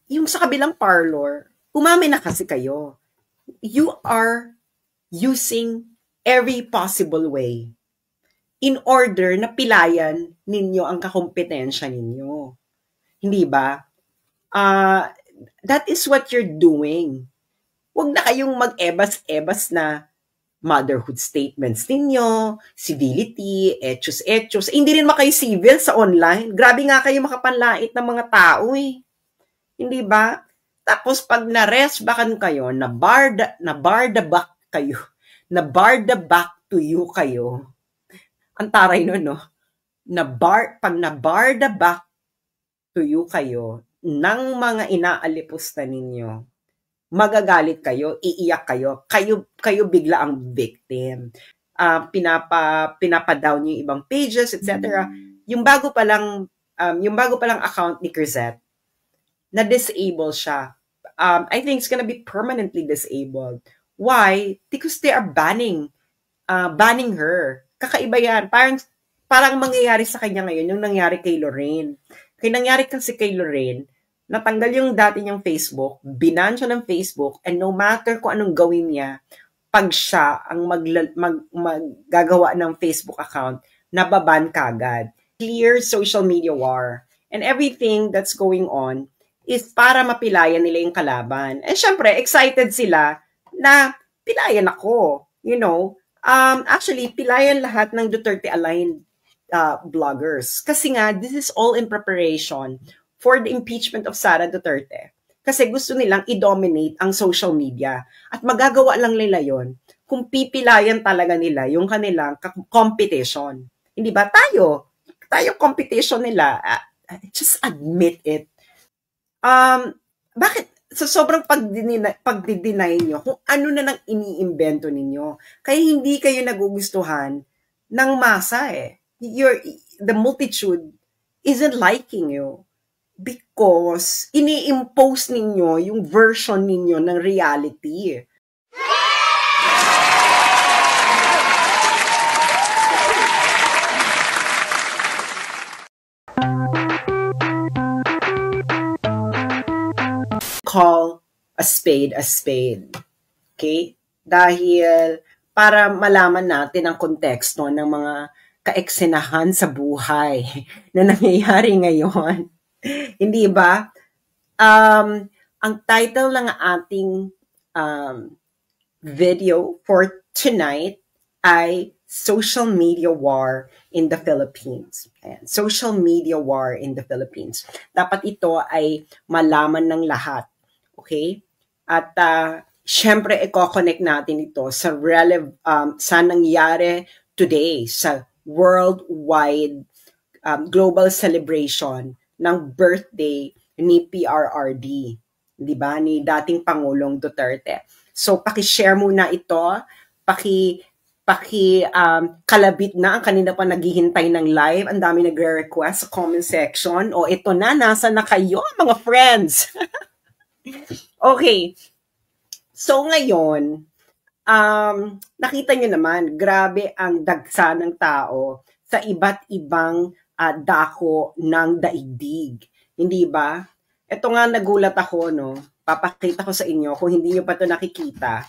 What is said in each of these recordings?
Yung sa kabilang parlor, umamin na kasi kayo. You are using every possible way in order na pilayan ninyo ang kakompetensya ninyo. Hindi ba? That is what you're doing. Huwag na kayong mag-ebas-ebas na motherhood statements ninyo, civility, etos. Hindi rin makayo civil sa online. Grabe nga kayo makapanlait ng mga tao eh. Hindi ba? Tapos pag na-resbakan kayo, na-barda back kayo, na-barda back to you kayo. Ang taray nun, no? Pag na-barda back to you kayo, ng mga inaalipusta ninyo, magagalit kayo, iiyak kayo, kayo bigla ang victim. Pinapadown yung ibang pages, etc. Yung bago pa lang account ni Crisette, na-disable siya. I think it's gonna be permanently disabled. Why? Because they are banning her. Kakaiba yan. Parang mangyayari sa kanya ngayon yung nangyari kay Lorraine. Kaya nangyari kasi kay Lorraine, natanggal yung dati niyang Facebook, binan siya ng Facebook, and no matter kung anong gawin niya, pag siya ang maggagawa ng Facebook account, nababan kagad. Clear social media war. And everything that's going on is para mapilayan nila yung kalaban. And syempre, excited sila na pilayan ako. You know, actually, pilayan lahat ng Duterte-aligned bloggers. Kasi nga, this is all in preparation for the impeachment of Sara Duterte. Kasi gusto nilang i-dominate ang social media. At magagawa lang nila yon kung pipilayan talaga nila yung kanilang competition. Hindi ba? Tayo competition nila. Just admit it. Bakit? So, sobrang pagdi-deny nyo kung ano na nang iniimbento ninyo. Kaya hindi kayo nagugustuhan ng masa eh. The multitude isn't liking you because ini-impose ninyo yung version ninyo ng reality. Call a spade a spade. Okay? Dahil para malaman natin ang konteksto ng mga kaeksenahan sa buhay na nangyayari ngayon. Hindi ba? Ang title ng ating video for tonight ay Social Media War in the Philippines. Ayan, Social Media War in the Philippines. Dapat ito ay malaman ng lahat. Okay? At syempre, i-connect natin ito sa sa nangyari today, sa worldwide global celebration ng birthday ni PRRD, di ba? Ni dating Pangulong Duterte. So, paki-share muna ito, kalabit na ang kanina pa naghihintay ng live. Ang dami nagre-request sa comment section. O, ito na, nasa na kayo, mga friends? Okay. So, ngayon, nakita nyo naman, grabe ang dagsa ng tao sa iba't ibang dako ng daigdig. Hindi ba? Ito nga, nagulat ako, no? Papakita ko sa inyo kung hindi nyo pa ito nakikita.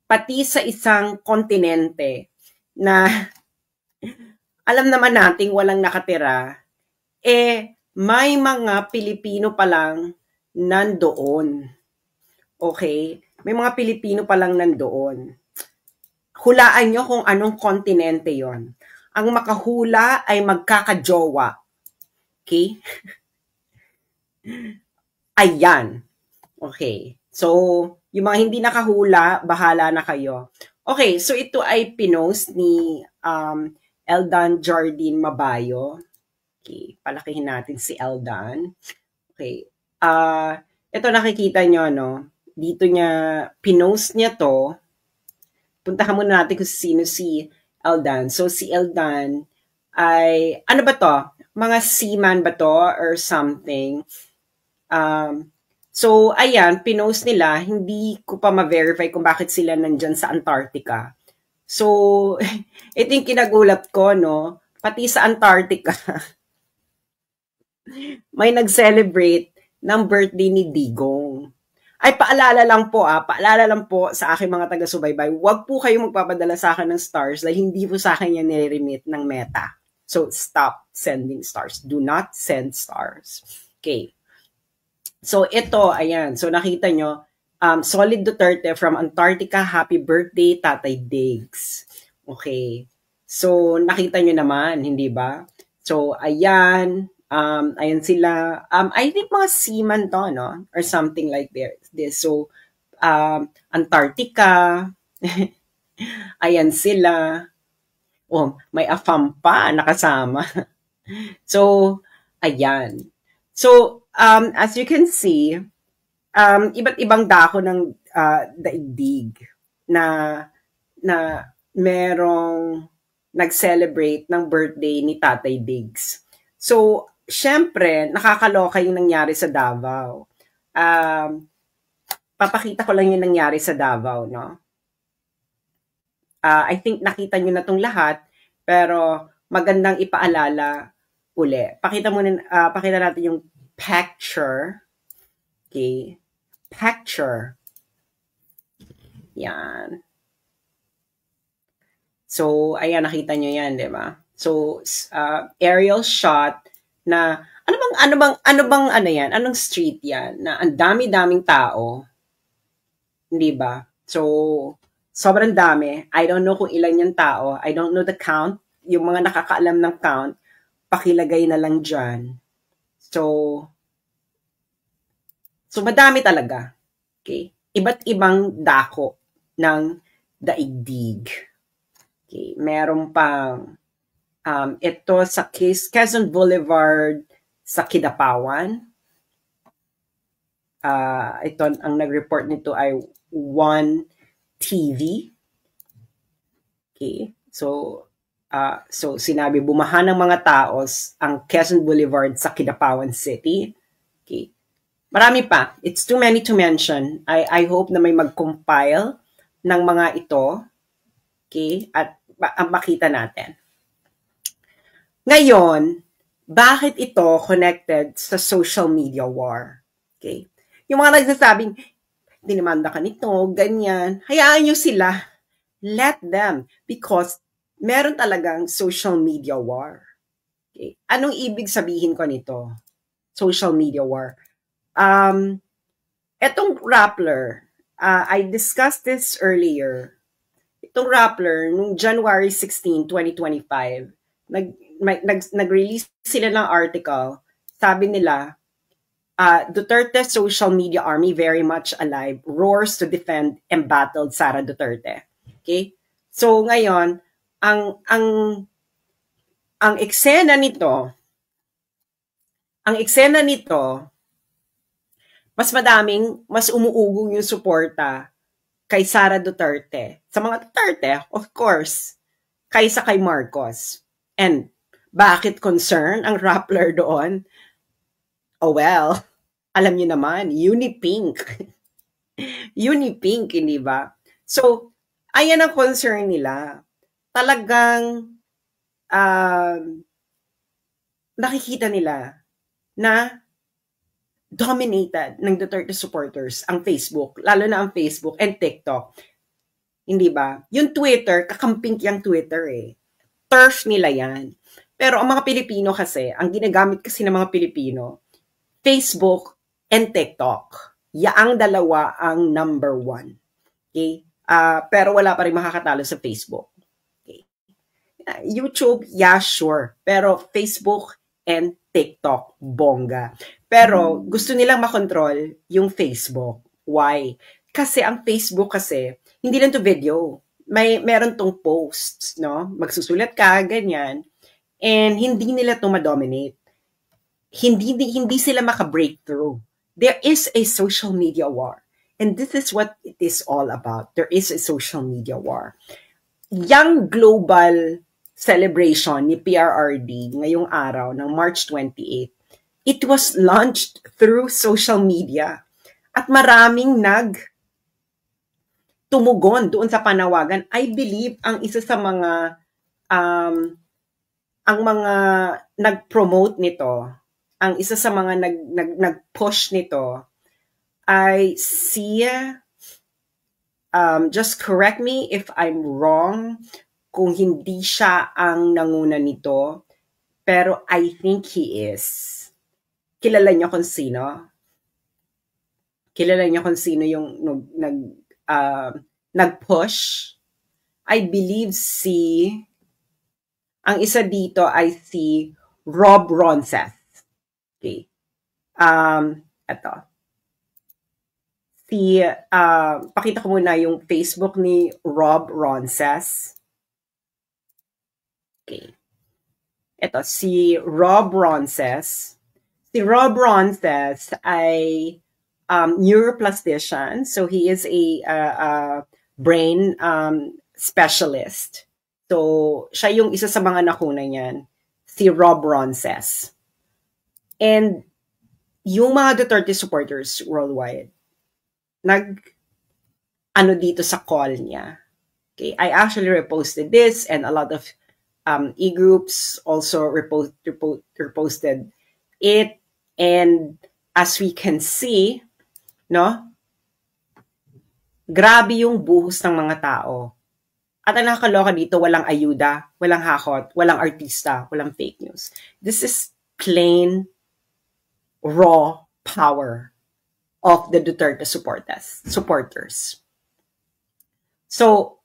Pati sa isang kontinente na alam naman nating walang nakatira, may mga Pilipino pa lang nandoon. Okay? May mga Pilipino pa lang nandoon. Hulaan nyo kung anong kontinente yon. Ang makahula ay magkakajowa. Okay? Ayan. Okay. So, yung mga hindi nakahula, bahala na kayo. Okay, so ito ay pinost ni Eldan Jardine Mabayo. Okay, palakihin natin si Eldan. Okay. Ito nakikita nyo, no? Dito niya, pinost niya to. Puntahan muna natin kung sino si Eldan. So, si Eldan ay, ano ba to? Mga seaman ba to or something? So, ayan, pinost nila. Hindi ko pa ma-verify kung bakit sila nandyan sa Antarctica. So, ito yung kinagulat ko, no? Pati sa Antarctica. may nag-celebrate ng birthday ni Digong. Ay, paalala lang po sa aking mga taga-subaybay, huwag po kayong magpapadala sa akin ng stars dahil hindi po sa akin yan nire-remit ng Meta. So, stop sending stars. Do not send stars. Okay. So, ito, ayan. So, nakita nyo, Solid Duterte from Antarctica, happy birthday, Tatay Diggs. Okay. So, nakita nyo naman, hindi ba? So, ayan. Ayan sila. I think mga seaman to, no? Or something like this. So, Antarctica. Ayan sila. Oh, may AFAM pa nakasama. So, ayan. So, as you can see, iba't ibang dako ng daigdig na merong nag-celebrate ng birthday ni Tatay Diggs. So, syempre, nakakaloka yung nangyari sa Davao. Papakita ko lang yung nangyari sa Davao, no? I think nakita nyo na tong lahat, pero magandang ipaalala uli. Pakita natin yung picture. Okay. Picture. Yan. So, ayan, nakita nyo yan, di ba? So, aerial shot na, ano yan? Anong street yan? Na ang dami-daming tao. Hindi ba? So, sobrang dami. I don't know kung ilan yung tao. I don't know the count. Yung mga nakakaalam ng count, pakilagay na lang dyan. So, madami talaga. Okay? Iba't ibang dako ng daigdig. Okay? Meron pang ito sa Quezon Boulevard sa Kidapawan. Ito, ang nag-report nito ay One TV. Okay? So sinabi, bumaha ng mga taos ang Quezon Boulevard sa Kidapawan City. Okay? Marami pa. It's too many to mention. I hope na may mag-compile ng mga ito. Okay? At makita natin. Ngayon, bakit ito connected sa social media war? Okay? Yung mga nagsasabing, dinimanda ka nito, ganyan. Hayaan nyo sila. Let them. Because meron talagang social media war. Okay? Anong ibig sabihin ko nito? Social media war. Etong Rappler, I discussed this earlier. Itong Rappler, nung January 16, 2025, nag-release sila ng article. Sabi nila, Duterte social media army very much alive, roars to defend embattled Sara Duterte. Okay? So ngayon, ang eksena nito, mas umuugong yung suporta kay Sara Duterte. Sa mga Duterte, of course, kaysa kay Marcos. And bakit concern ang Rappler doon? Oh well, alam niyo naman, Unipink. Unipink, hindi ba? So, ayan ang concern nila. Talagang nakikita nila na dominated ng Duterte supporters ang Facebook, lalo na ang Facebook and TikTok. Hindi ba? Yung Twitter, kakamping yung Twitter eh. Turf nila yan. Pero ang mga Pilipino kasi, ang ginagamit kasi ng mga Pilipino, Facebook and TikTok. Yaang dalawa ang number one. Okay? Pero wala pa rin makakatalo sa Facebook. Okay? YouTube, yeah, sure. Pero Facebook and TikTok, bongga. Pero gusto nilang makontrol yung Facebook. Why? Kasi ang Facebook kasi, hindi lang to video. Meron tong posts, no? Magsusulat ka, ganyan. And hindi nila to ma-dominate. Hindi sila maka-breakthrough. There is a social media war. And this is what it is all about. There is a social media war. Yung global celebration ni PRRD ngayong araw ng March 28, it was launched through social media. At maraming tumugon doon sa panawagan. I believe ang isa sa mga ang mga nag-promote nito, ang isa sa mga nag-push nito ay si, just correct me if I'm wrong, kung hindi siya ang nanguna nito, pero I think he is. Kilala niyo kung sino? Kilala niyo kung sino yung nag-push? I believe ang isa dito ay si Rob Ronceth. Okay. Ito. Pakita ko muna yung Facebook ni Rob Ronceth. Okay. Ito, si Rob Ronceth. Si Rob Ronceth ay neuroplastician. So he is a brain specialist. So siya yung isa sa mga nakuna niyan, si Rob Ronceth. And yung mga Duterte supporters worldwide, ano dito sa call niya. Okay, I actually reposted this, and a lot of e-groups also reposted it. And as we can see, no, grabe yung buhos ng mga tao. At ang nakakaloka dito, walang ayuda, walang hakot, walang artista, walang fake news. This is plain, raw power of the Duterte supporters. So,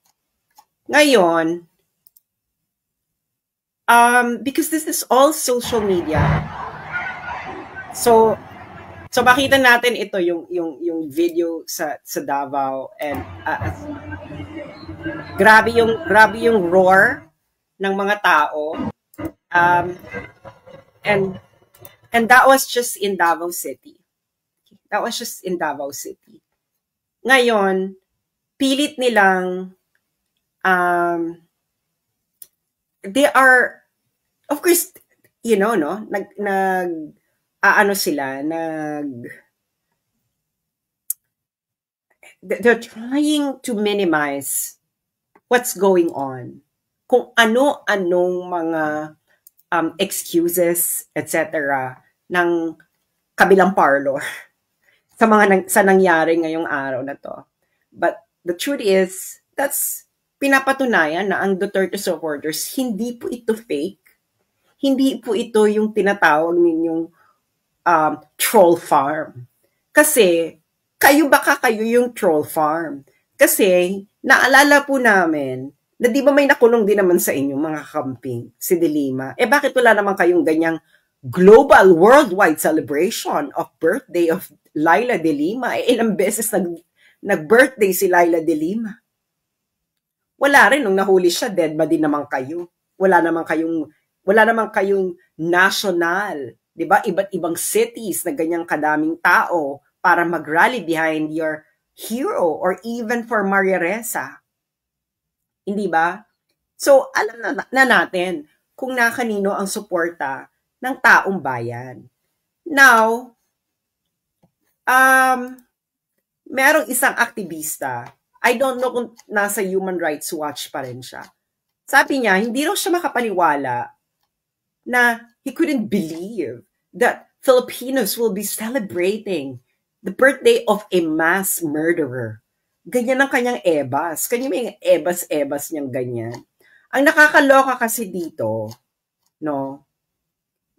ngayon, because this is all social media, so makita natin ito yung video sa Davao, and grabe yung roar ng mga tao, and that was just in Davao City. That was just in Davao City. Ngayon, pilit nilang they are, of course, you know, no, they're trying to minimize what's going on. Kung ano-anong mga excuses, etc. ng kabilang parlor sa nangyari ngayong araw na to. But the truth is, that's pinapatunayan na ang Duterte supporters, hindi po ito fake. Hindi po ito yung tinatawag ninyong troll farm. Kasi, baka kayo yung troll farm. Kasi, naalala po namin, na di ba may nakulong din naman sa inyo, mga kamping, si De Lima. Bakit wala naman kayong ganyang global, worldwide celebration of birthday of Laila De Lima? Ilang beses nag-birthday si Laila De Lima. Wala rin, nung nahuli siya, dead ba din naman kayo? Wala naman kayong national, di ba? Iba't ibang cities na ganyang kadaming tao para mag-rally behind your hero or even for Maria Ressa. Hindi ba? So, alam na natin kung nakanino ang suporta ng taong bayan. Now, merong isang aktivista, I don't know kung nasa Human Rights Watch pa rin siya. Sabi niya, hindi raw siya makapaniwala na he couldn't believe that Filipinos will be celebrating the birthday of a mass murderer. Ganyan ang kanyang ebas. Kanya may ebas-ebas niyang ganyan. Ang nakakaloka kasi dito, no,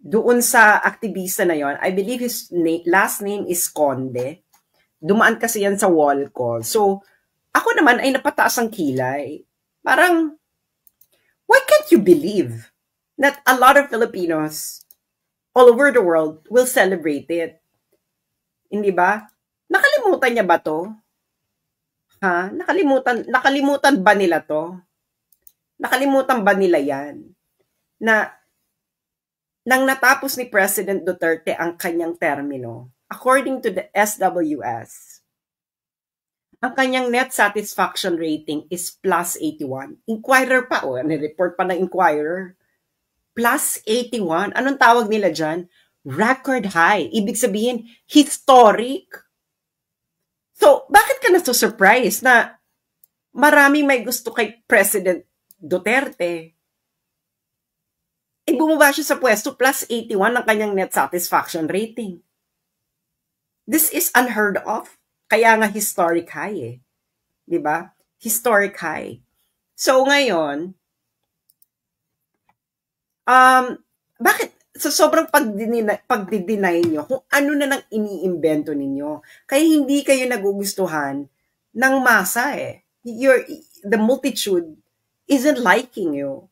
doon sa aktivista na yon, I believe his last name is Conde. Dumaan kasi yan sa wall call. So, ako naman ay napataas ang kilay. Parang, why can't you believe that a lot of Filipinos all over the world will celebrate it? Hindi ba? Nakalimutan niya ba to? Ha? Nakalimutan ba nila to? Nakalimutan ba nila yan? Na nang natapos ni President Duterte ang kanyang termino, according to the SWS, ang kanyang net satisfaction rating is plus 81. Inquirer pa, nireport pa ng Inquirer. Plus 81. Anong tawag nila dyan? Record high. Ibig sabihin, historic. So, bakit ka na-surprise na maraming may gusto kay President Duterte? bumaba siya sa pwesto plus 81 ng kanyang net satisfaction rating. This is unheard of. Kaya nga historic high eh. Diba? Historic high. So ngayon, bakit? So sobrang pagdi-deny nyo kung ano na nang iniimbento ninyo. Kaya hindi kayo nagugustuhan ng masa eh. The multitude isn't liking you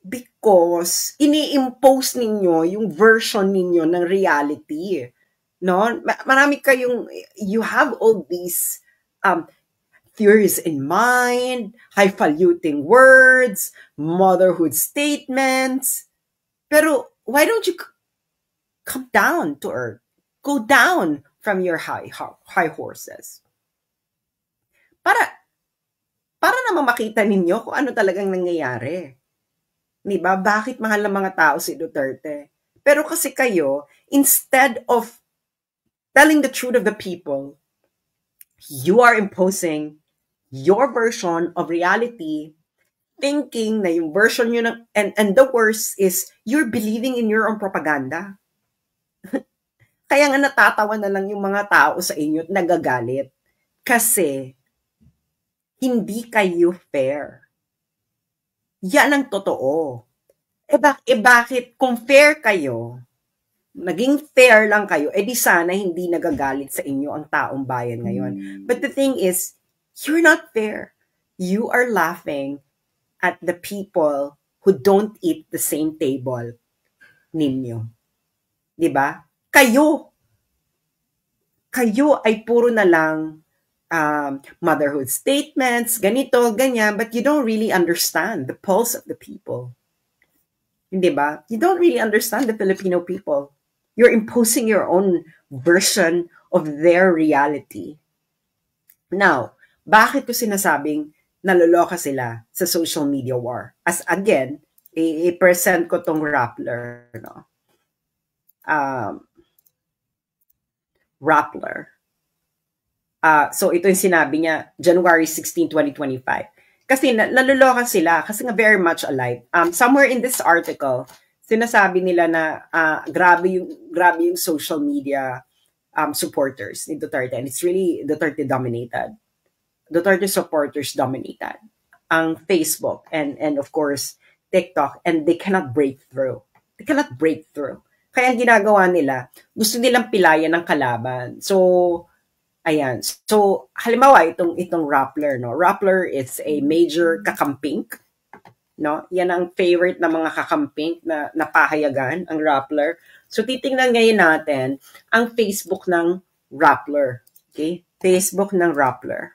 because ini-impose ninyo yung version ninyo ng reality. No? Marami kayong, you have all these theories in mind, highfalutin words, motherhood statements. Pero why don't you come down to earth? Go down from your high horses. Para naman makita ninyo kung ano talagang nangyayari. Diba? Bakit mahal ng mga tao si Duterte? Pero kasi kayo, instead of telling the truth of the people, you are imposing your version of reality, thinking na yung version nyo ng, and the worst is, you're believing in your own propaganda. Kaya nga natatawa na lang yung mga tao sa inyo at nagagalit. Kasi, hindi kayo fair. Yan ang totoo. Bakit kung fair kayo, naging fair lang kayo, di sana hindi nagagalit sa inyo ang taong bayan ngayon. But the thing is, you're not fair. You are laughing at the people who don't eat the same table ninyo. Diba? Kayo ay puro na lang motherhood statements, ganito, ganyan, but you don't really understand the pulse of the people. Hindi ba? You don't really understand the Filipino people. You're imposing your own version of their reality. Now, bakit ko sinasabing naloloka sila sa social media war? As again, i-present ko tong Rappler, no? Rappler. So ito yung sinabi niya, January 16, 2025. Kasi naluloka sila kasi nga very much alive. Somewhere in this article, sinasabi nila na grabe yung social media supporters ni Duterte, and it's really Duterte dominated. Duterte supporters dominated ang Facebook and of course TikTok, and they cannot break through. Kaya ang ginagawa nila, gusto nilang pilayan ng kalaban. So ayan. So, halimbawa, itong Rappler, no? Rappler is a major kakamping, no? Yan ang favorite ng mga kakamping na napahayagan, ang Rappler. So, titingnan ngayon natin ang Facebook ng Rappler. Okay? Facebook ng Rappler.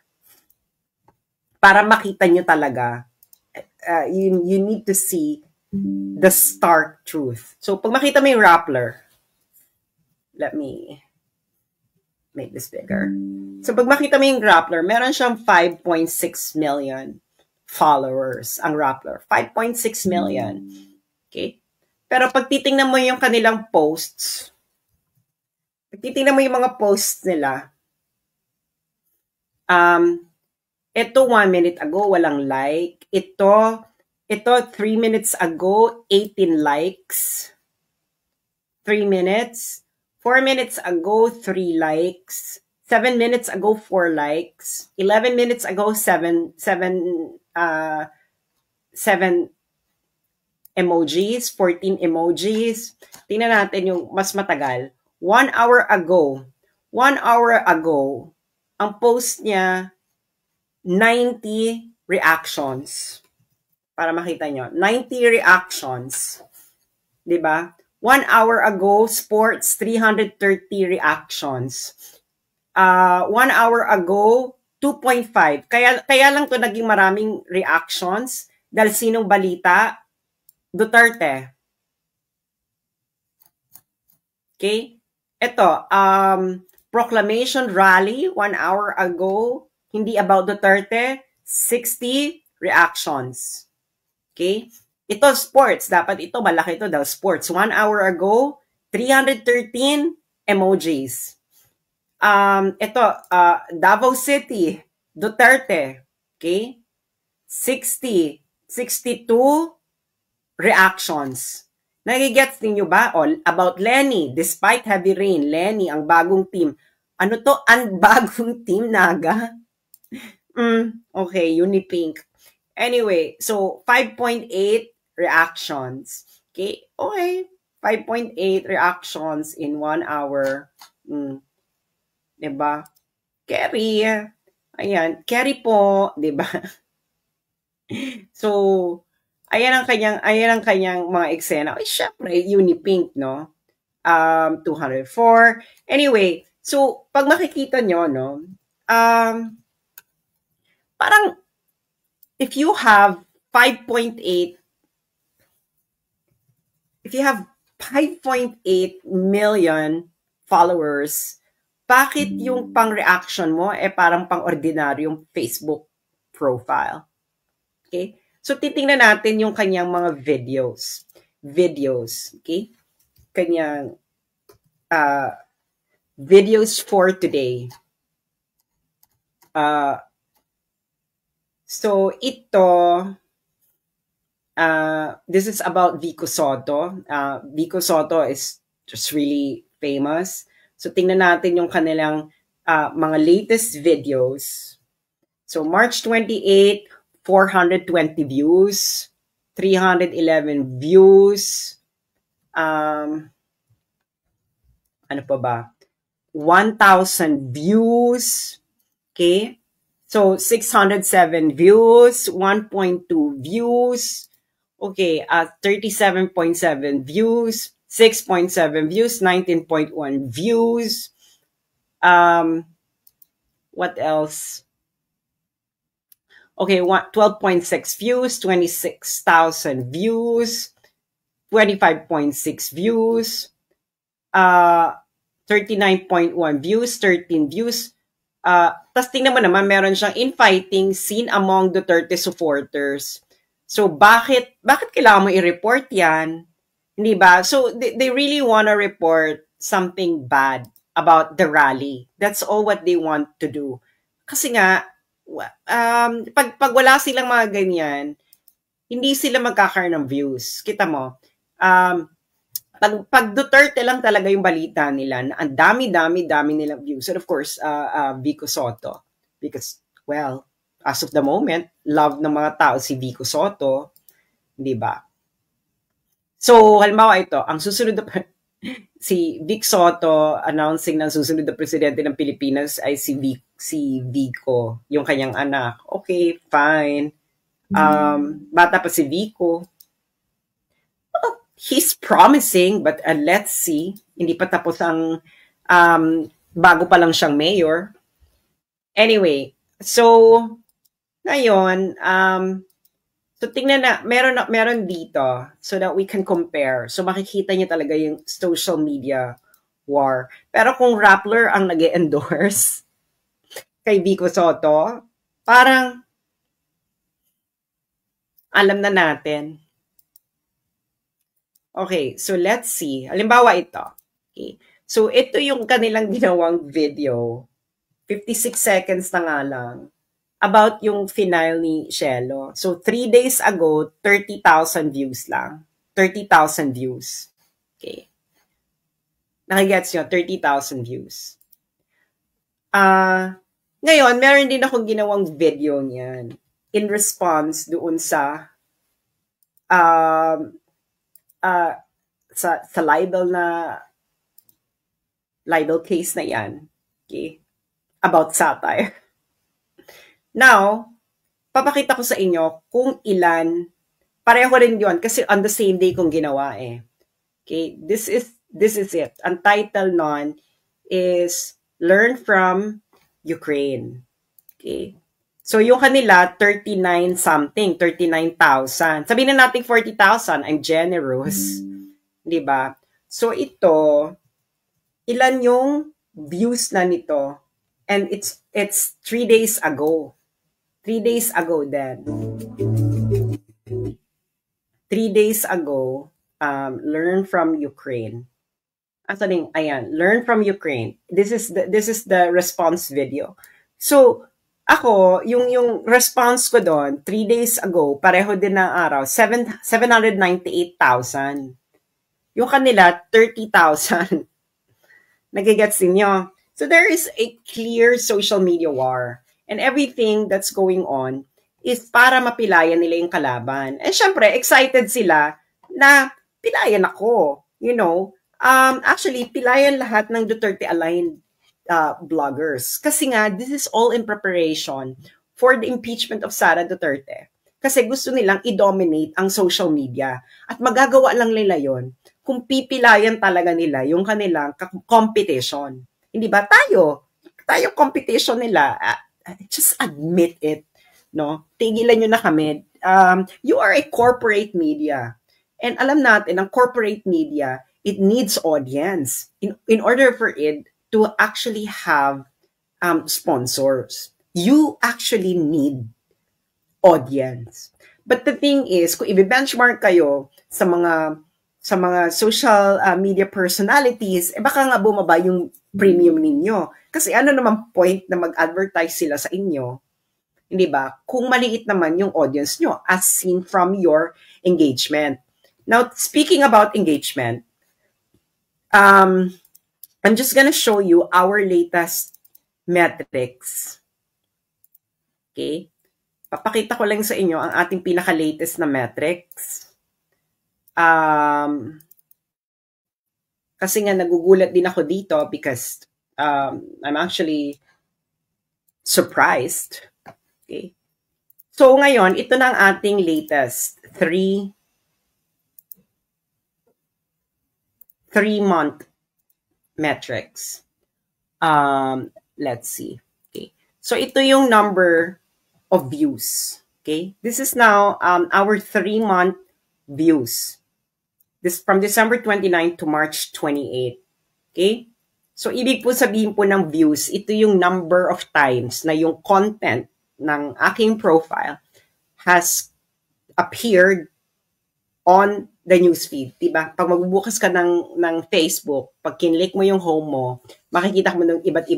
Para makita nyo talaga, you need to see the stark truth. So, pag makita mo yung Rappler, let me make this bigger. So, pag makita mo yung Rappler, meron siyang 5.6 million followers, ang Rappler. 5.6 million. Okay? Pero pag titingnan mo yung kanilang posts, pag titingnan mo yung mga posts nila, ito 1 minute ago, walang like. Ito 3 minutes ago, 18 likes. 3 minutes. 4 minutes ago, 3 likes. 7 minutes ago, 4 likes. 11 minutes ago, 7 emojis, 14 emojis. Tingnan natin yung mas matagal. 1 hour ago, ang post niya, 90 reactions. Para makita nyo, 90 reactions. Diba? 1 hour ago, sports, 330 reactions. 1 hour ago, 2.5. Kaya lang to naging maraming reactions dahil sinong balita? Duterte. Okay? Ito, proclamation rally 1 hour ago, hindi about Duterte, 60 reactions. Okay? Ito, sports. Dapat ito, malaki ito dahil sports. 1 hour ago, 313 emojis. Ito, Davao City, Duterte. Okay? 62 reactions. Nagigets ninyo ba? About Lenny, despite heavy rain, Lenny, ang bagong team. Ano to? Ang bagong team, Naga? Okay, Unipink. Anyway, so 5.8 reactions. Okay, 5.8 reactions in 1 hour. Diba? Carry. Ayan, carry po, diba? So, ayan ang kanyang mga eksena. Ay, syempre, Unipink, no? 204. Anyway, so, pag makikita nyo, no? Parang, if you have 5.8 million followers, bakit yung pang-reaction mo parang pang-ordinaryong Facebook profile? Okay? So, titingnan natin yung kanyang mga videos. Okay? Kanyang videos for today. So, ito, this is about Vico Soto. Vico Soto is just really famous. So, tingnan natin yung kanilang mga latest videos. So, March 28, 420 views, 311 views, ano pa ba? 1,000 views, okay? So, 607 views, 1.2 views, okay, 37.7 views, 6.7 views, 19.1 views, what else? Okay, 12.6 views, 26,000 views, 25.6 views, 39.1 views, 13 views. Tapos tingnan mo naman, meron siyang infighting seen among Duterte supporters. So, bakit kailangan mo i-report yan? Hindi ba? So, they really want to report something bad about the rally. That's all what they want to do. Kasi nga, pag wala silang mga ganyan, hindi sila magkakaroon ng views. Kita mo, pag Duterte lang talaga yung balita nila, ang dami nilang views. And of course, Vico Soto. Because, well, as of the moment, love ng mga tao si Vico Soto. Di ba? So, halimbawa ito, ang susunod na si Vic Soto announcing ng susunod na presidente ng Pilipinas ay si Vico, yung kanyang anak. Okay, fine. Bata pa si Vico. He's promising, but let's see. Hindi pa tapos ang bago pa lang siyang mayor. Anyway, so ngayon, so tingnan na, meron dito so that we can compare. So makikita niyo talaga yung social media war. Pero kung Rappler ang nag-endorse kay Vico Soto, parang alam na natin. Okay, so let's see. Halimbawa ito. Okay. So ito yung kanilang ginawang video. 56 seconds na nga lang. About yung final ni Shelo. So 3 days ago, 30,000 views lang. 30,000 views. Okay. Nakigets nyo, 30,000 views. Ngayon, meron din akong ginawang video niyan. In response doon sa libel case na yan. Okay? About satire. Now, papakita ko sa inyo kung ilan, pareho rin yun kasi on the same day kong ginawa eh. Okay? This is it. Ang title nun is Learn from Ukraine. Okay? So, yung kanila, 39,000. Sabihin na natin 40,000. I'm generous. Diba? So, ito, ilan yung views na nito? And it's 3 days ago. 3 days ago then. 3 days ago, learn from Ukraine. Ayan, learn from Ukraine. This is the response video. So, ako, yung response ko doon, 3 days ago, pareho din ng araw, 798,000. Yung kanila, 30,000. Nagigets ninyo? So there is a clear social media war. And everything that's going on is para mapilayan nila yung kalaban. And syempre, excited sila na pilayan ako. You know, actually, pilayan lahat ng Duterte-aligned bloggers. Kasi nga, this is all in preparation for the impeachment of Sara Duterte. Kasi gusto nilang i-dominate ang social media. At magagawa lang nila yon kung pipilayan talaga nila yung kanilang competition. Hindi ba? Tayo competition nila. Just admit it. No? Tigilan nyo na kami. You are a corporate media. And alam natin, ang corporate media, it needs audience in order for it to actually have sponsors. You actually need audience. But the thing is, kung i-benchmark kayo sa mga social media personalities, baka nga bumaba yung premium ninyo. Kasi ano naman point na mag-advertise sila sa inyo? Hindi ba? Kung maliit naman yung audience nyo as seen from your engagement. Now, speaking about engagement, I'm just gonna show you our latest metrics. Okay? Papakita ko lang sa inyo ang ating pinaka-latest na metrics. Kasi nga nagugulat din ako dito because I'm actually surprised. Okay? So ngayon, ito na ang ating latest 3-month metrics. Let's see. Okay. So ito yung number of views. Okay. This is now our 3-month views. This from December 29 to March 28. Okay. So ibig po sabihin po ng views, ito yung number of times na yung content ng aking profile has appeared on the newsfeed, diba? Pag magbubukas ka ng Facebook, pag kinlik mo yung home mo, makikita mo ng iba't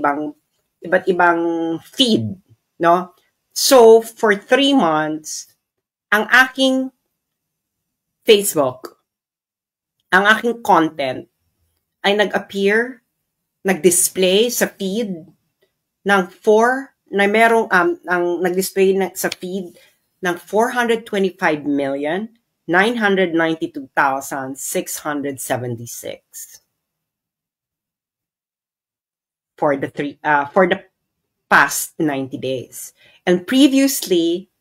ibang feed, no? So, for 3 months, ang aking Facebook, ang aking content ay nag-appear, nag-display sa feed ng nag-display sa feed ng 425,992,676 for the past 90 days. And previously,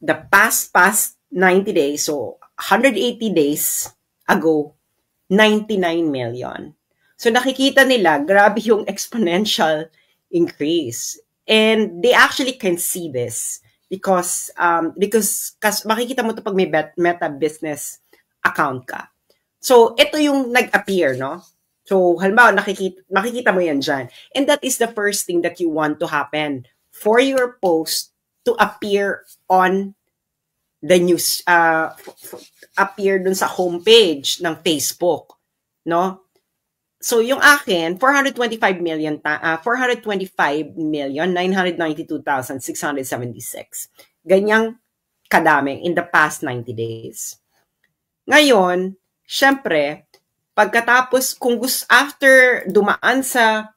the past 90 days, so 180 days ago, 99 million. So nakikita nila, grabe yung exponential increase. And they actually can see this. Because makikita mo ito pag may Meta business account ka. So, ito yung nag-appear, no? So, halimbawa, makikita mo yan dyan. And that is the first thing that you want to happen for your post to appear on the news, appear dun sa homepage ng Facebook, no? So, yung akin, 425,992,676. Ganyang kadami in the past 90 days. Ngayon, syempre, pagkatapos, after dumaan sa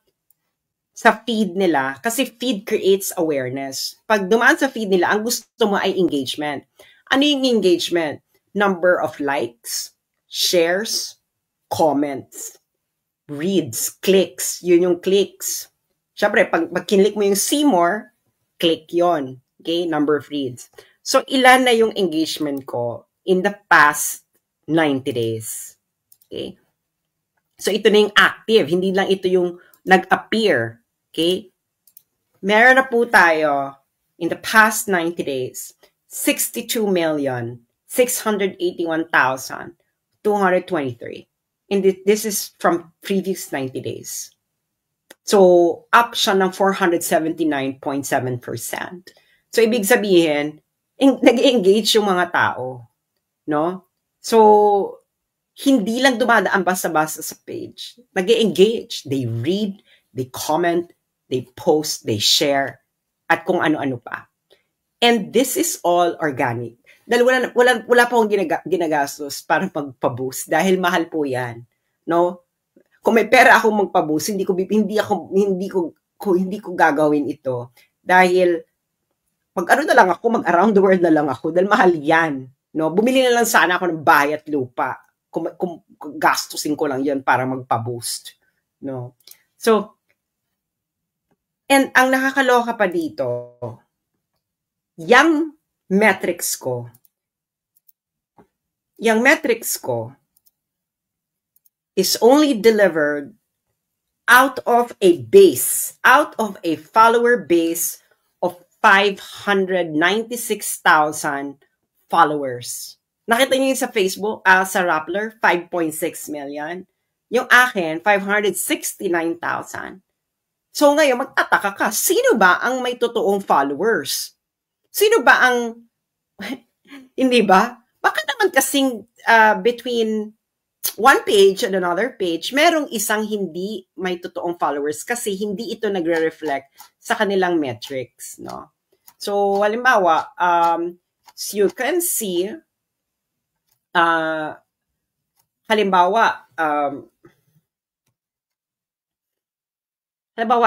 feed nila, kasi feed creates awareness. Pag dumaan sa feed nila, ang gusto mo ay engagement. Ano yung engagement? Number of likes, shares, comments, reads, clicks. Yun yung clicks. Siyempre, pag kinlik mo yung see more, click yon. Okay? Number of reads. So, ilan na yung engagement ko in the past 90 days. Okay? So, ito na yung active. Hindi lang ito yung nag-appear. Okay? Meron na po tayo in the past 90 days, 62,681,223. And this is from previous 90 days. So, up siya ng 479.7%. So, ibig sabihin, nag-engage yung mga tao. No? So, hindi lang dumadaan basta-basta sa page. Nag-engage. They read, they comment, they post, they share, at kung ano-ano pa. And this is all organic. Dahil wala po akong ginagastos para magpa-boost dahil mahal po 'yan, no? Kung may pera akong magpa-boost, hindi ko gagawin ito dahil mag-around the world na lang ako dahil mahal 'yan, no? Bumili na lang sana ako ng bahay at lupa. Kung gastusin ko lang 'yan para magpa-boost, no? So, and ang nakakaloka pa dito, yung metrics ko is only delivered out of a follower base of 596,000 followers. Nakita niyo yung sa Facebook, sa Rappler, 5.6 million. Yung akin, 569,000. So ngayon, magtataka ka, sino ba ang may totoong followers? Sino ba ang, hindi ba? Bakit naman kasing between one page and another page, merong isang hindi may totoong followers kasi hindi ito nagre-reflect sa kanilang metrics, no? So, halimbawa, so you can see, halimbawa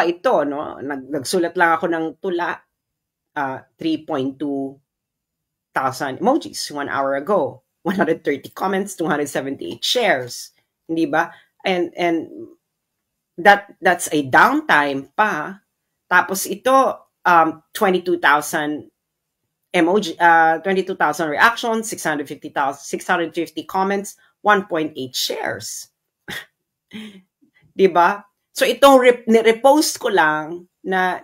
ito, no? Nagsulat lang ako ng tula, 3.2 thousand emojis 1 hour ago, 130 comments, 278 shares, hindi ba? And that's a downtime pa. Tapos ito 22,000 emoji, 22,000 reactions, 650 comments, 1.8 shares. 'Di ba? So itong repost ko lang na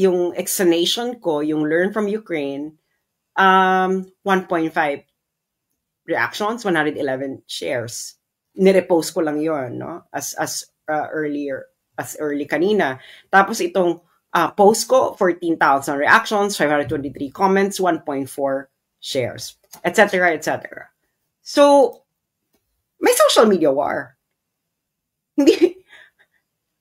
yung explanation ko, yung Learn from Ukraine, 1.5 reactions, 111 shares. Nirepost ko lang yon, no? As early kanina. Tapos itong post ko, 14,000 reactions, 523 comments, 1.4 shares, etc., etc. So, may social media war.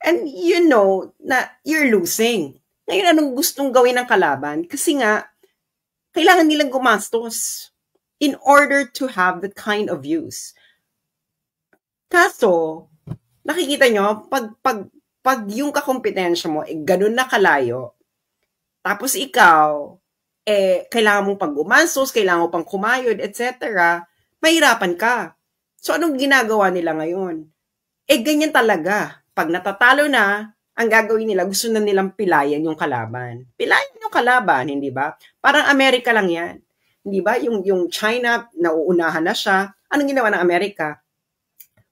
And you know na you're losing. Ngayon, anong gustong gawin ng kalaban? Kasi nga, kailangan nilang gumastos in order to have that kind of views. Kaso, nakikita nyo, pag yung kakompetensya mo, ganun na kalayo, tapos ikaw, kailangan mong pag-gumastos, kailangan mo pang kumayod, etc., mahirapan ka. So, anong ginagawa nila ngayon? Ganyan talaga. Pag natatalo na, ang gagawin nila, gusto na nilang pilayan yung kalaban. Pilayan yung kalaban, hindi ba? Parang Amerika lang yan. Hindi ba? Yung China, nauunahan na siya. Anong ginawa ng Amerika?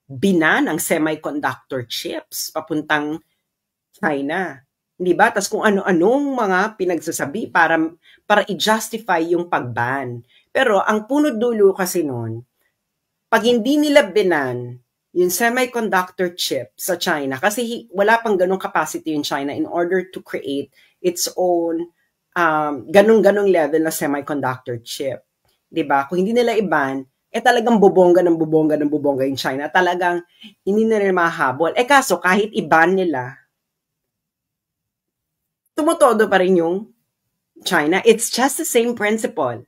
Binan ang semiconductor chips papuntang China. Hindi ba? Tapos kung ano-anong mga pinagsasabi para i-justify yung pagban. Pero ang punot dulo kasi noon, pag hindi nila binan yung semiconductor chip sa China, kasi wala pang ganong capacity in China in order to create its own ganong level na semiconductor chip. Diba? Kung hindi nila iban, talagang bubongga yung China. Talagang hindi nila mahabol. Kaso kahit iban nila, tumutodo pa rin yung China. It's just the same principle.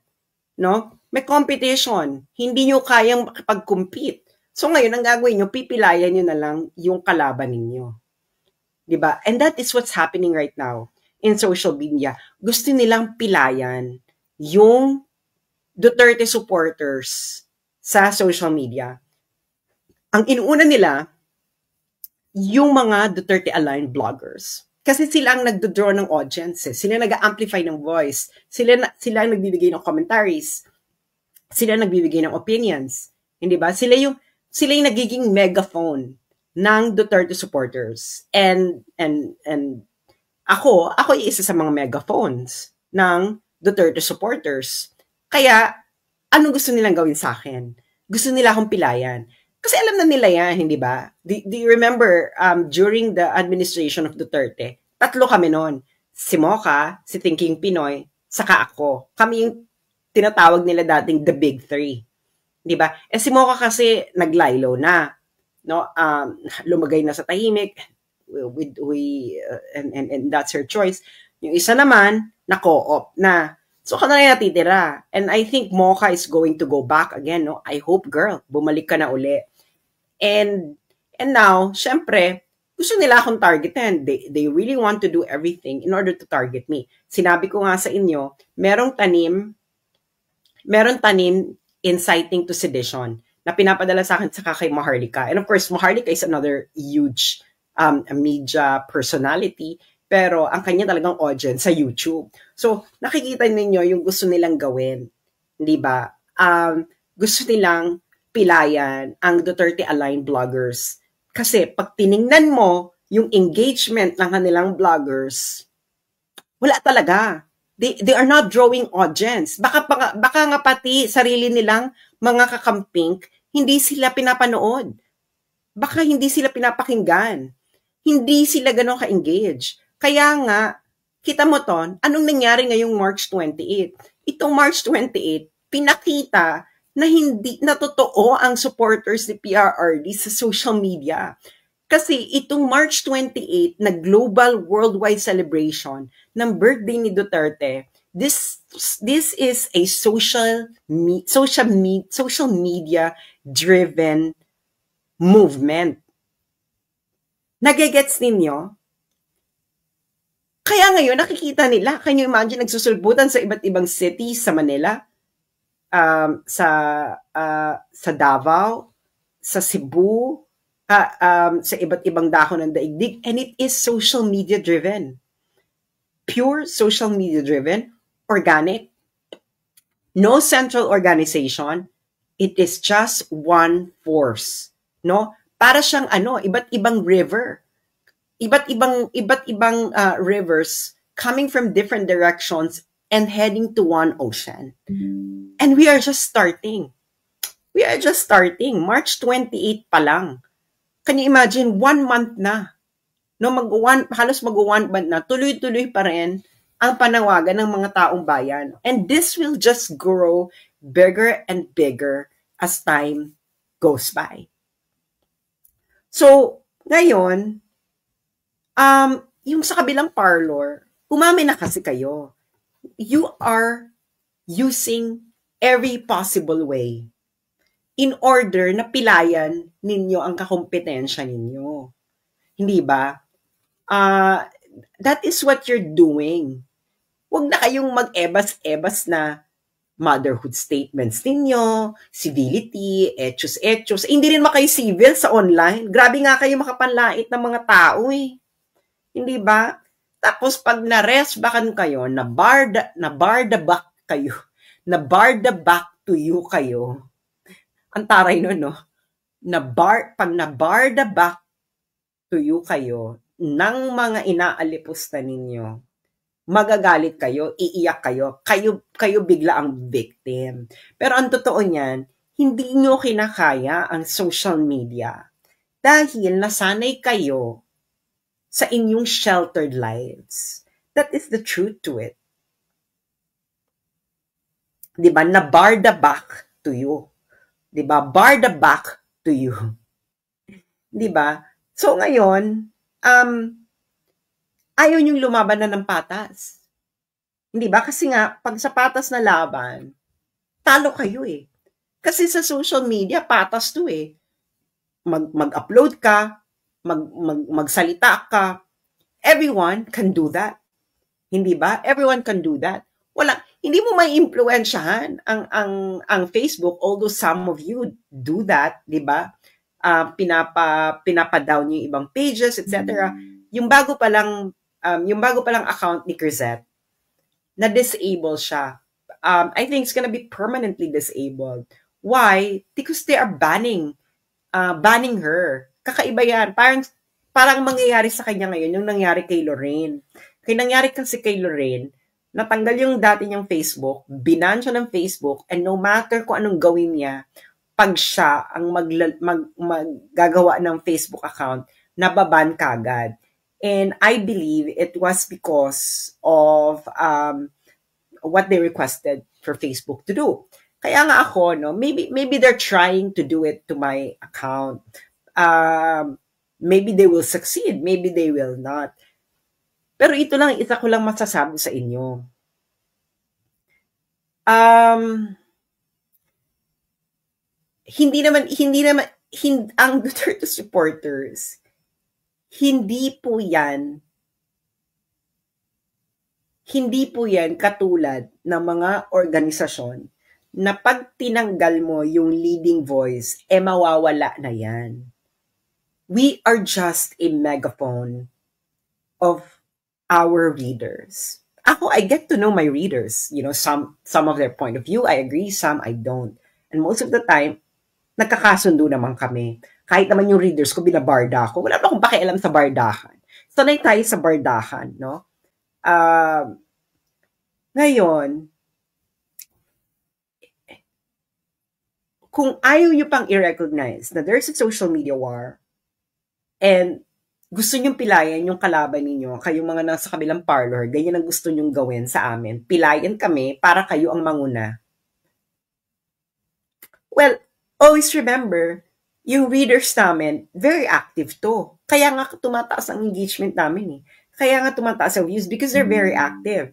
No? May competition. Hindi nyo kayang makipag-compete. So ngayon, ang gagawin nyo, pipilayan nyo na lang yung kalaban ninyo. Diba? And that is what's happening right now in social media. Gusto nilang pilayan yung Duterte supporters sa social media. Ang inuuna nila, yung mga Duterte-aligned bloggers. Kasi sila ang nagdodraw ng audiences. Sila nag-amplify ng voice. Sila ang nagbibigay ng commentaries. Sila ang nagbibigay ng opinions. Hindi ba? Sila yung nagiging megaphone ng Duterte supporters. And ako isa sa mga megaphones ng Duterte supporters. Kaya, anong gusto nilang gawin sa akin? Gusto nila akong pilayan. Kasi alam na nila yan, hindi ba? Do you remember, during the administration of Duterte, 3 kami noon. Si Mocha, si Thinking Pinoy, saka ako. Kami yung tinatawag nila dating the Big Three. Di ba? Si Mocha kasi naglaylo na. No? Lumagay na sa tahimik. And that's her choice. Yung isa naman, na-co-op na. So, ka na lang natitira. And I think Mocha is going to go back again, no? I hope, girl, bumalik ka na uli. And now, syempre, gusto nila akong targetin. They really want to do everything in order to target me. Sinabi ko nga sa inyo, merong tanim inciting to sedition na pinapadala sa akin sa kay Maharlika. And of course, Maharlika is another huge media personality, pero ang kanya talagang audience sa YouTube. So, nakikita ninyo yung gusto nilang gawin. Di ba? Gusto nilang pilayan ang Duterte-aligned bloggers. Kasi pag tiningnan mo yung engagement ng kanilang bloggers, wala talaga. They are not drawing audience. Baka nga pati sarili nilang mga kakamping, hindi sila pinapanood. Baka hindi sila pinapakinggan. Hindi sila ganun ka-engage. Kaya nga, kita mo ton, anong nangyari ngayong March 28? Itong March 28, pinakita na hindi na totoo ang supporters ni PRRD sa social media. Kasi itong March 28 na global worldwide celebration ng birthday ni Duterte, this is a social media driven movement. Nagegets ninyo? Kaya ngayon nakikita nila, can you imagine, nagsusulputan sa iba't ibang cities sa Manila, sa Davao, sa Cebu, sa iba't ibang dahon ng daigdig, and it is social media driven. Pure social media driven, organic, no central organization, it is just one force, no? Para siyang iba't ibang river. Iba't ibang rivers coming from different directions and heading to one ocean. And we are just starting. March 28 pa lang. Can you imagine, 1 month na? No, halos mag-1 month na, tuloy-tuloy pa rin ang panawagan ng mga taong bayan. And this will just grow bigger and bigger as time goes by. So, ngayon, yung sa kabilang parlor, umamin na kasi kayo. You are using every possible way in order na pilayan ninyo ang kakompetensya ninyo. Hindi ba? That is what you're doing. Huwag na kayong mag-ebas-ebas na motherhood statements ninyo, civility, etos. Hindi rin makayo civil sa online. Grabe nga kayo makapanlait ng mga tao eh. Hindi ba? Tapos pag na-resbakan kayo, na-bar the back kayo, na-bar the back to you kayo, ang taray nun, no? Pag na-bar the back to you kayo, ng mga inaalipusta ninyo, magagalit kayo, iiyak kayo bigla ang victim. Pero ang totoo niyan, hindi nyo kinakaya ang social media dahil nasanay kayo sa inyong sheltered lives. That is the truth to it. Diba? Na-bar the back to you. Diba? Bar the back to you. Diba? So ngayon, ayaw niyong lumaban na ng patas. Hindi ba? Kasi nga, pag sa patas na laban, talo kayo eh. Kasi sa social media, patas to eh. Mag-upload ka, magsalita ka. Everyone can do that. Hindi ba? Everyone can do that. Hindi mo may impluwensyahan ang Facebook, although some of you do that, di ba? Pinapa-down yung ibang pages, etc. Yung bago pa lang account ni Crisette, na-disable siya. I think it's gonna be permanently disabled. Why? Because they are banning her. Kakaiba yan. Parang mangyayari sa kanya ngayon yung nangyari kay Lorraine. Kaya nangyari kasi kay Lorraine, natanggal yung dati niyang Facebook, binan siya ng Facebook, and no matter kung anong gawin niya, pag siya ang maggagawa ng Facebook account, nababan kagad. And I believe it was because of what they requested for Facebook to do. Kaya nga ako, no, maybe they're trying to do it to my account. Maybe they will succeed, maybe they will not. Pero ito lang, isa ko lang masasabi sa inyo. Um, ang Duterte supporters, hindi po yan, hindi po yan katulad ng mga organisasyon na pag tinanggal mo yung leading voice, mawawala na yan. We are just a megaphone of our readers. Ako, I get to know my readers. You know, some of their point of view, I agree, some I don't. And most of the time, nagkakasundo naman kami. Kahit naman yung readers ko, binabarda ako. Wala pa akong pakialam sa bardahan. Sanay tayo sa bardahan, no? Ngayon, kung ayaw nyo pang i-recognize na there's a social media war and gusto nyong pilayan yung kalaban ninyo, kayong mga nasa kabilang parlor, ganyan ang gusto nyong gawin sa amin. Pilayan kami para kayo ang manguna. Well, always remember, yung readers namin, very active to. Kaya nga tumataas ang engagement namin eh. Kaya nga tumataas ang views because they're very active.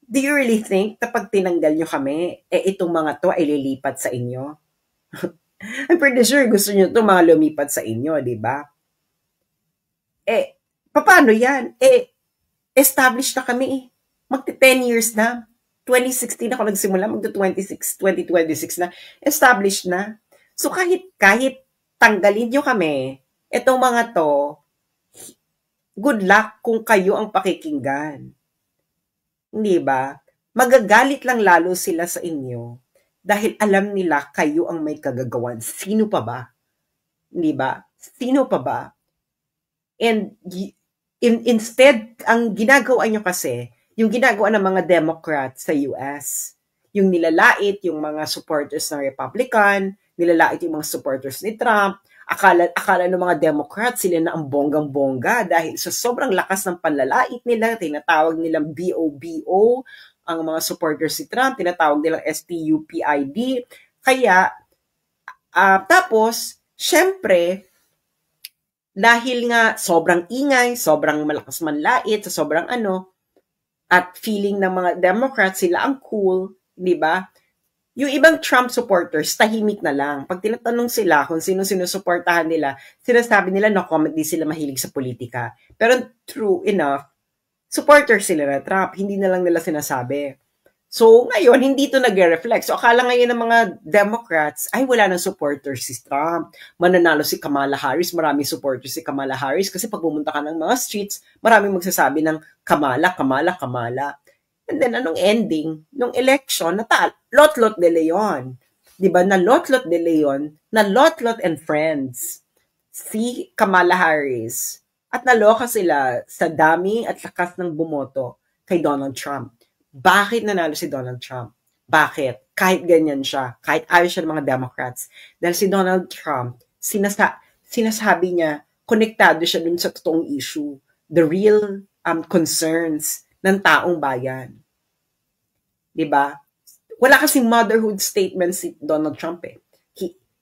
Do you really think na pag tinanggal nyo kami, itong mga to ay lilipat sa inyo? I'm pretty sure gusto nyo itong mga lumipat sa inyo, di ba? Paano yan? Established na kami eh. Magti-10 years na. 2016 ako nagsimula, magto-2026 na. Established na. So kahit tanggalin nyo kami, itong mga to, good luck kung kayo ang pakikinggan. Hindi ba? Magagalit lang lalo sila sa inyo dahil alam nila kayo ang may kagagawan. Sino pa ba? Hindi ba? Sino pa ba? And instead, ang ginagawa nyo kasi, yung ginagawa ng mga Democrats sa US, yung nilalait yung mga supporters ng Republican, nilalait yung mga supporters ni Trump, akala ng mga Democrats sila na ang bonggang-bongga dahil sa sobrang lakas ng panlalait nila, tinatawag nilang BOBO, ang mga supporters ni Trump, tinatawag nilang STUPID. Kaya, tapos, syempre, dahil nga sobrang ingay, sobrang malakas manlait, sa sobrang at feeling ng mga Democrats sila ang cool, di ba? Yung ibang Trump supporters, tahimik na lang. Pag tinatanong sila kung sino sinusuportahan nila, sinasabi nila na di sila mahilig sa politika. Pero true enough, supporters sila na Trump, hindi na lang nila sinasabi. So, ngayon, hindi ito nag-reflect. So, akala ngayon ng mga Democrats, ay wala nang supporters si Trump. Mananalo si Kamala Harris, maraming supporters si Kamala Harris kasi pag pumunta ka ng mga streets, maraming magsasabi ng Kamala, Kamala, Kamala. And then, anong ending? Nung election, Lot-Lot de Leon. Diba? Na Lot-Lot de Leon, na Lot-Lot and Friends. Si Kamala Harris. At naloka sila sa dami at lakas ng bumoto kay Donald Trump. Bakit nanalo si Donald Trump? Bakit? Kahit ganyan siya, kahit ayaw siya ng mga Democrats. Dahil si Donald Trump, sinasabi niya, konektado siya dun sa totoong issue, the real concerns ng taong bayan. Diba? Wala kasing motherhood statement si Donald Trump eh.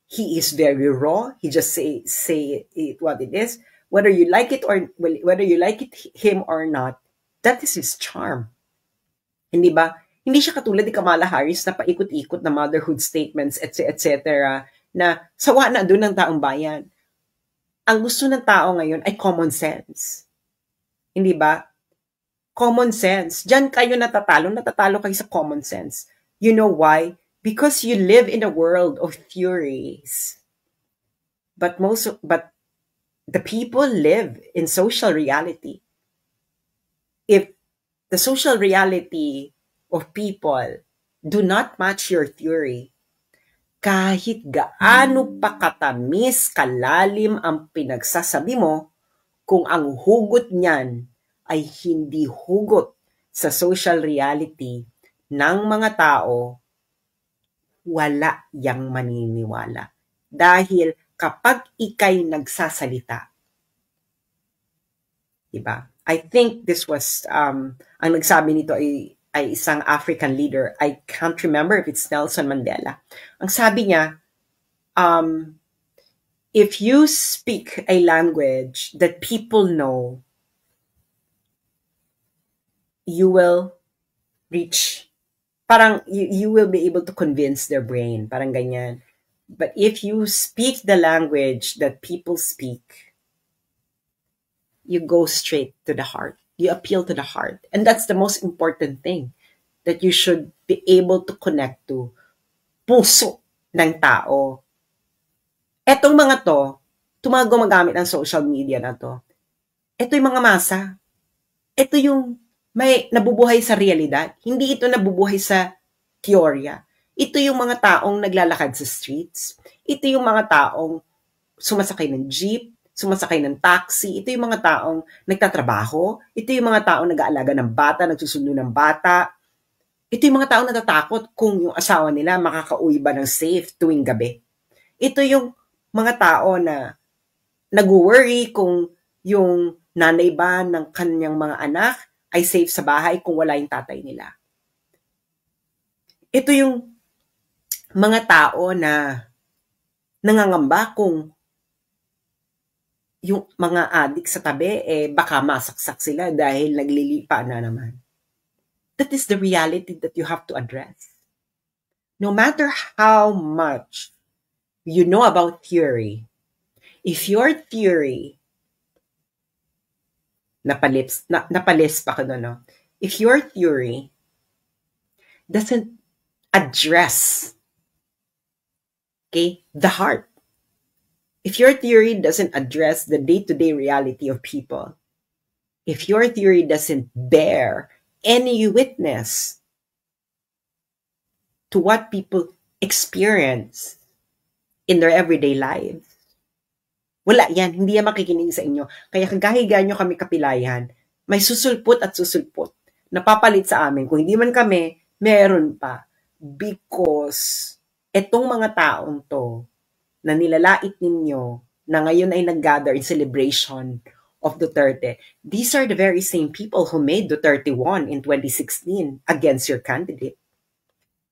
He is very raw. He just say it what it is. Whether you like it him or not, that is his charm. Hindi ba? Hindi siya katulad ni Kamala Harris na paikot-ikot na motherhood statements, etc. na sawa na doon ng taong bayan. Ang gusto ng tao ngayon ay common sense. Hindi ba? Common sense. Diyan kayo natatalo kayo sa common sense. You know why? Because you live in a world of theories. But the people live in social reality. If the social reality of people do not match your theory, kahit gaano pa katamis, kalalim ang pinagsasabi mo, kung ang hugot niyan ay hindi hugot sa social reality ng mga tao, wala yang maniniwala. Dahil kapag ikay nagsasalita, diba? I think this was, ang nagsabi nito ay isang African leader. I can't remember if it's Nelson Mandela. Ang sabi niya, if you speak a language that people know, you will reach parang you will be able to convince their brain, parang ganyan. But if you speak the language that people speak, you go straight to the heart. You appeal to the heart. And that's the most important thing that you should be able to connect to. Puso ng tao. Etong mga to, mga gumagamit ng social media na to, ito yung mga masa. Ito yung may nabubuhay sa realidad. Hindi ito nabubuhay sa teorya. Ito yung mga taong naglalakad sa streets. Ito yung mga taong sumasakay ng jeep, sumasakay ng taxi. Ito yung mga taong nagtatrabaho. Ito yung mga taong nag-aalaga ng bata, nagsusundo ng bata. Ito yung mga taong natatakot kung yung asawa nila makakauwi ba ng safe tuwing gabi. Ito yung mga tao na nag-worry kung yung nanay ba ng kanyang mga anak ay safe sa bahay kung wala yung tatay nila. Ito yung mga tao na nangangamba kung yung mga adik sa tabi, baka masaksak sila dahil naglilipa na naman. That is the reality that you have to address. No matter how much you know about theory, if your theory, napalis pa ko no? If your theory doesn't address, the heart, if your theory doesn't address the day-to-day reality of people, if your theory doesn't bear any witness to what people experience in their everyday lives, wala yan. Hindi yan makikinig sa inyo. Kaya kagahiga nyo kami kapilayan, may susulpot at susulpot. Napapalit sa amin. Kung hindi man kami, meron pa. Because etong mga taong to na nilalait ninyo na ngayon ay nag-gather in celebration of Duterte, these are the very same people who made Duterte won in 2016 against your candidate.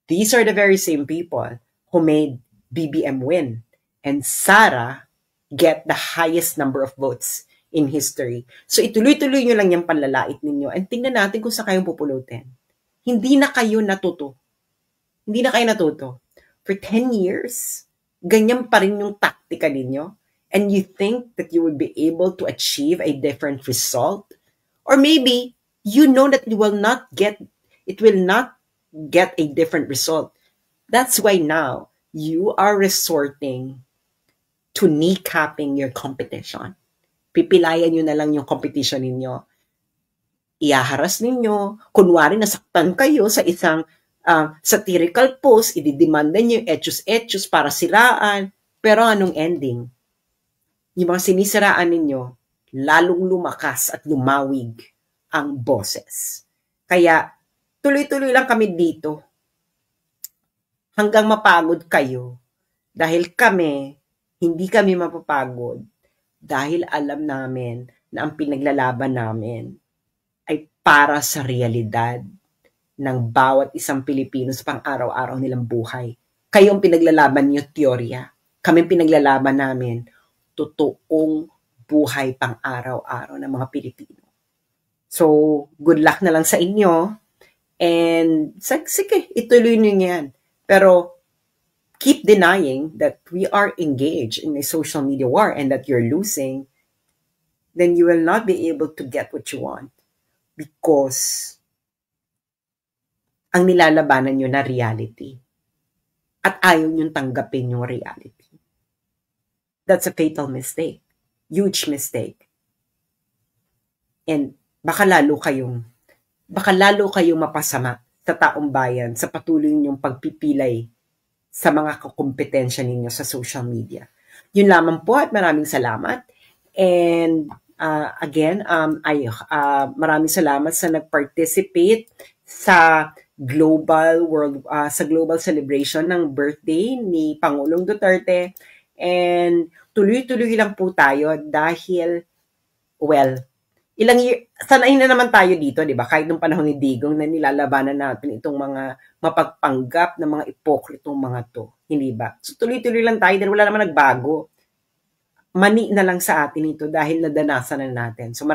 These are the very same people who made BBM win and Sara get the highest number of votes in history. So ituloy-tuloy nyo lang yung panlalait ninyo and tingnan natin kung saan kayong pupulutin. Hindi na kayo natuto. For 10 years, ganyan pa rin yung taktika ninyo and you think that you would be able to achieve a different result? Or maybe you know that it will not get a different result. That's why now you are resorting to kneecapping your competition. Pipilayan nyo na lang yung competition ninyo. Iaharas ninyo. Kunwari nasaktan kayo sa isang satirical post, ididemanda nyo yung etus para siraan. Pero anong ending? Yung mga sinisiraan ninyo, lalong lumakas at lumawig ang boses. Kaya, tuloy-tuloy lang kami dito hanggang mapagod kayo. Dahil hindi kami mapapagod dahil alam namin na ang pinaglalaban namin ay para sa realidad ng bawat isang Pilipino sa pang-araw-araw nilang buhay. Kayo ang pinaglalaban niyo teorya. Kami ang pinaglalaban namin totoong buhay pang-araw-araw ng mga Pilipino. So, good luck na lang sa inyo. And sige, ituloy niyo yan. Pero keep denying that we are engaged in a social media war and that you're losing, then you will not be able to get what you want because ang nilalabanan nyo na reality at ayaw nyo tanggapin yung reality. That's a fatal mistake. Huge mistake. And baka lalo kayong mapasama sa taong bayan sa patuloy nyong pagpipilay sa mga kakompetensya ninyo sa social media. Yun lamang po at maraming salamat. And again, maraming salamat sa nag-participate sa global celebration ng birthday ni Pangulong Duterte. And tuloy-tuloy lang po tayo dahil, sanay na naman tayo dito, di ba? Kahit nung panahon ni Digong na nilalabanan natin itong mga mapagpanggap na mga ipokritong mga to. Hindi ba? So tuloy-tuloy lang tayo dahil wala naman nagbago. Mani na lang sa atin ito dahil nadanasan na natin. So